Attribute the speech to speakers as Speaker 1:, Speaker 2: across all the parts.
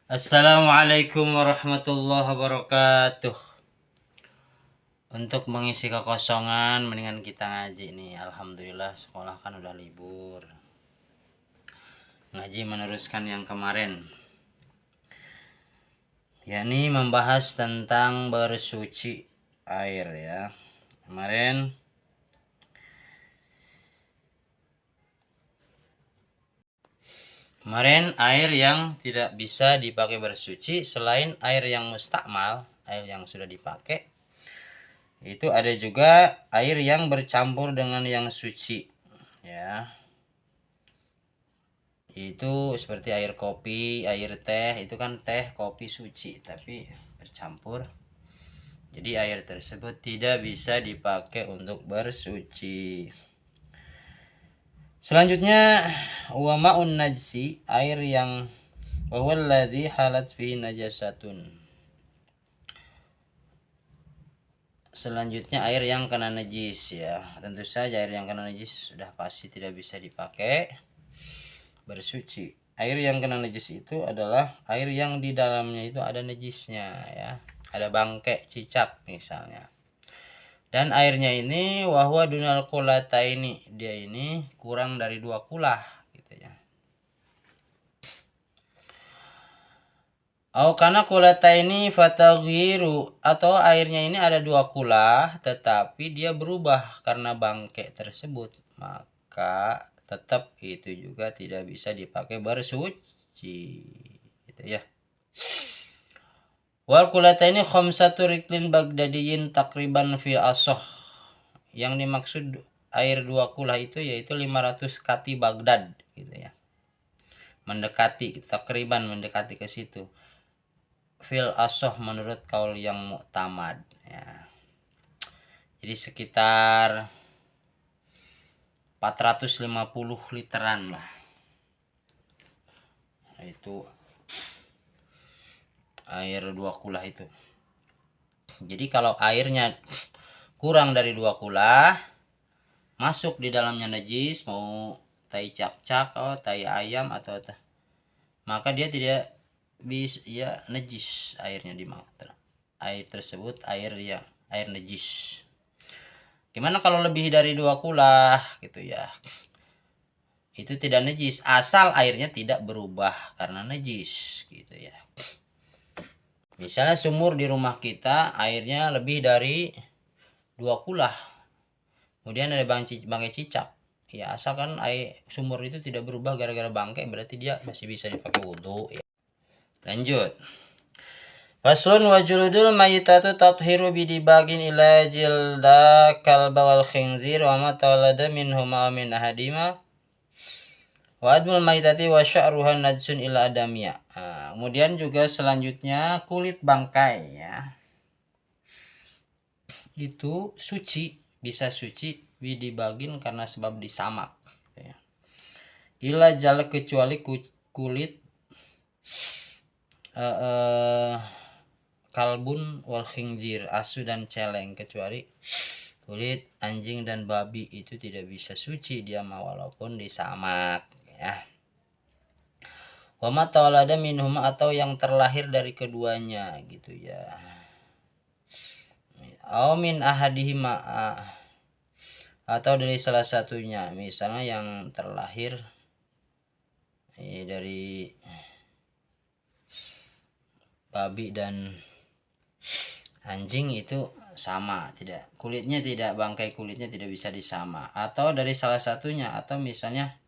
Speaker 1: Assalamualaikum warahmatullahi wabarakatuh. Untuk mengisi kekosongan mendingan kita ngaji nih. Alhamdulillah sekolah kan udah libur. Ngaji meneruskan yang kemarin, yakni membahas tentang bersuci air ya. Kemarin air yang tidak bisa dipakai bersuci selain air yang mustakmal, air yang sudah dipakai, itu ada juga air yang bercampur dengan yang suci ya. Itu seperti air kopi, air teh, itu kan teh kopi suci tapi bercampur. Jadi air tersebut tidak bisa dipakai untuk bersuci. Selanjutnya wa ma'un najsi, air yang wa walladzi halat fihi najasatun. Selanjutnya air yang kena najis ya. Tentu saja air yang kena najis sudah pasti tidak bisa dipakai bersuci. Air yang kena najis itu adalah air yang di dalamnya itu ada najisnya ya. Ada bangkai, cicak misalnya. Dan airnya ini wahwa dunal kulata ini, dia ini kurang dari 2 kulah gitu ya. Au karena kulata ini fataghiru, atau airnya ini ada 2 kulah tetapi dia berubah karena bangkai tersebut, maka tetap itu juga tidak bisa dipakai bersuci gitu ya. Wal kulataini khamsatu riklin bagdadiyin takriban fil asoh. Yang dimaksud air 2 kulah itu yaitu 500 kati Baghdad gitu ya. Mendekati, takriban mendekati ke situ. Fil asoh menurut kaul yang mu'tamad ya. Jadi sekitar 450 literan lah. Itu air 2 kulah itu. Jadi kalau airnya kurang dari 2 kulah, masuk di dalamnya najis, mau tai cak-cak atau tai ayam atau maka dia tidak bisa ya, najis airnya dimakan. Air tersebut air najis. Gimana kalau lebih dari 2 kulah gitu ya? Itu tidak najis asal airnya tidak berubah karena najis gitu ya. Misalnya sumur di rumah kita airnya lebih dari 2 kulah. Kemudian ada bangkai cicak. Ya asalkan air sumur itu tidak berubah gara-gara bangkai, berarti dia masih bisa dipakai wudhu ya. Lanjut. Faslun wa juludul mayitatu tathiru bidibagin ila jilda kalba wal khinzir wa ma tawalada minhuma min ahadima wa admul mayitati wa sya'ruha najsun ila adamiyah. Kemudian juga selanjutnya kulit bangkai ya. Itu suci, bisa suci bidibagin karena sebab disamak ya. Ila jala kecuali kulit kalbun wal khinzir, asu dan celeng, kecuali kulit anjing dan babi itu tidak bisa suci dia mah walaupun disamak ya. Wa ma tawalada minhum, atau yang terlahir dari keduanya gitu ya. Au min ahadihima, atau dari salah satunya, misalnya yang terlahir dari babi dan anjing itu sama, tidak kulitnya tidak bangkai kulitnya tidak bisa disama, atau dari salah satunya, atau misalnya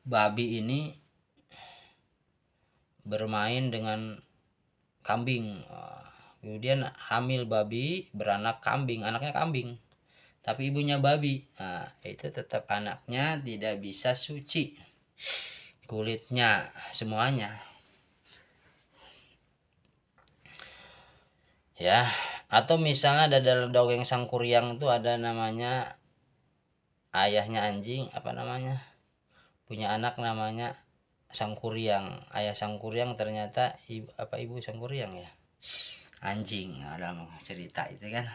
Speaker 1: babi ini bermain dengan kambing, kemudian hamil babi beranak kambing, anaknya kambing tapi ibunya babi, itu tetap anaknya tidak bisa suci kulitnya semuanya ya. Atau misalnya ada dalam dongeng sang kuryang itu ada namanya ayahnya anjing, apa namanya, punya anak namanya sang kuryang. Ayah sang kuryang ternyata ibu sang kuryang ya, anjing. Dalam cerita itu kan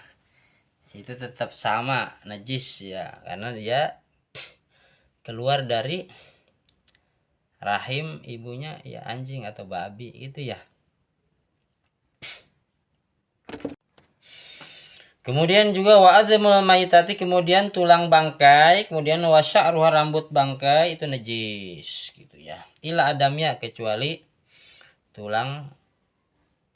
Speaker 1: itu tetap sama najis ya, karena dia keluar dari rahim ibunya ya anjing atau babi itu ya. Kemudian juga wa adzmul mayitati, kemudian tulang bangkai, kemudian wa sya'ruha, rambut bangkai itu najis gitu ya. Ila adamnya, kecuali tulang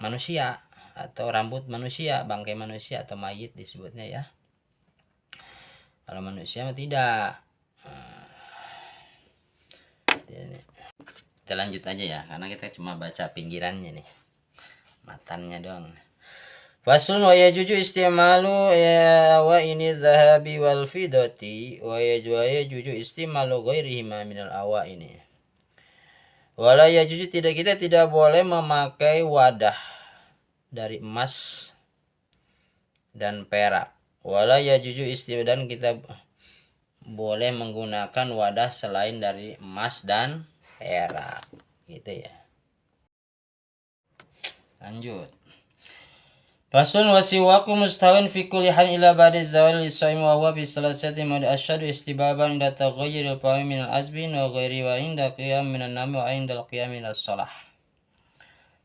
Speaker 1: manusia atau rambut manusia, bangkai manusia atau mayit disebutnya ya. Kalau manusia mah tidak. Kita lanjut aja ya, karena kita cuma baca pinggirannya nih, matannya doang. Faslun wa yajuju istimalu ya wa ini dhahabi wal fidati wa yajuju istimalu ghairihima minal awa ini. Wala yajuju, kita tidak boleh memakai wadah dari emas dan perak. Wala yajuju dan kita boleh menggunakan wadah selain dari emas dan perak gitu ya. Lanjut. Fasun wasiwaku mustawin fi kulli hal ila ba'da zawal lisaim wa huwa bi salasati mad asyadu istibaban inda taghayyur al-fahmi min al-azbin wa ghairi wa inda qiyam min an-nami wa inda al-qiyam min as-salah.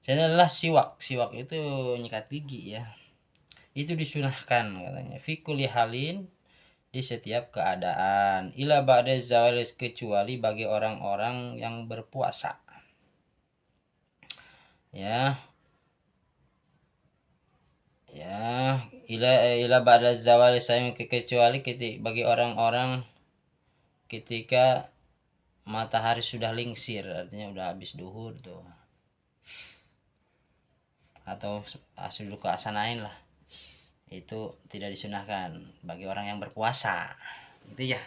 Speaker 1: Jadi adalah siwak. Siwak itu nyikat gigi ya. Itu disunahkan katanya. Fi kulli halin, di setiap keadaan, ila ba'da zawal, kecuali bagi orang-orang yang berpuasa ya ila ba'da zawal, saya kecuali bagi orang-orang ketika matahari sudah lingsir, artinya udah habis duhur tuh, atau asal ke asanain lah, itu tidak disunahkan bagi orang yang berpuasa itu ya.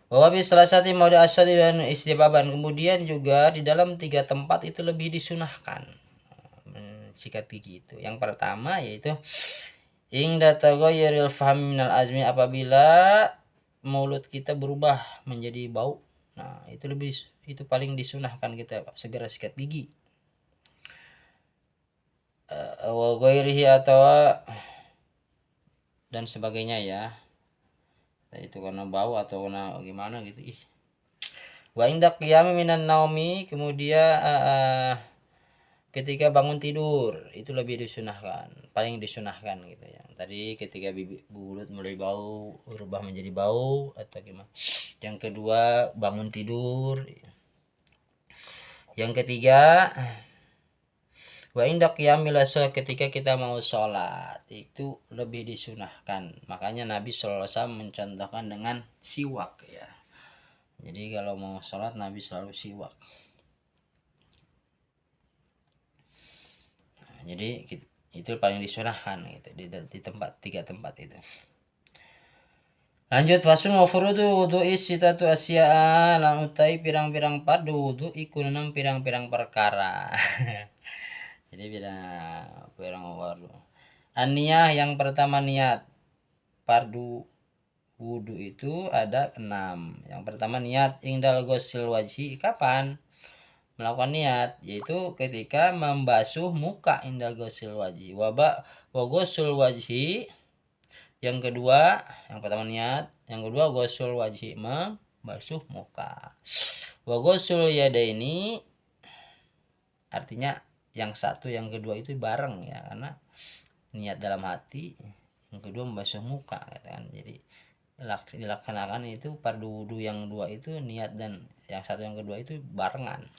Speaker 1: Wawabi salah satu mode asal dan istibaban, kemudian juga di dalam 3 tempat itu lebih disunahkan sikat gigi itu. Yang pertama yaitu ingda taghayyuril fahmi minal azmi, apabila mulut kita berubah menjadi bau. Nah, itu paling disunahkan kita segera sikat gigi. Wa ghairihi, atau dan sebagainya ya. Itu karena bau atau karena gimana gitu. Wa inda qiyami minan naumi, kemudian ketika bangun tidur itu lebih disunahkan, paling disunahkan gitu ya. Tadi ketika mulut mulai bau, berubah menjadi bau atau gimana. Yang kedua bangun tidur. Yang ketiga wa inda qiyamil shalah, ketika kita mau sholat itu lebih disunahkan. Makanya Nabi SAW mencontohkan dengan siwak ya. Jadi kalau mau sholat Nabi selalu siwak. Nah, jadi itu paling disunahkan gitu di tempat 3 tempat itu. Lanjut, fasun wa furudu wudu'i sitatu asya'a, lan utai pirang-pirang fardu wudu iku 6 pirang-pirang perkara. Jadi pirang fardu. An-niyah, yang pertama niat. Fardu wudu itu ada 6. Yang pertama niat indal ghusil wajhi, kapan melakukan niat? Yaitu ketika membasuh muka, indal ghusil wajhi. Wa ghusul wajhi, yang kedua, yang pertama niat, yang kedua ghusul wajhi, membasuh muka. Wa ghusul yadaini, artinya yang satu yang kedua itu bareng ya, karena niat dalam hati, yang kedua membasuh muka kan. Jadi dilaksanakan itu fardu wudu yang dua itu niat, dan yang satu yang kedua itu barengan.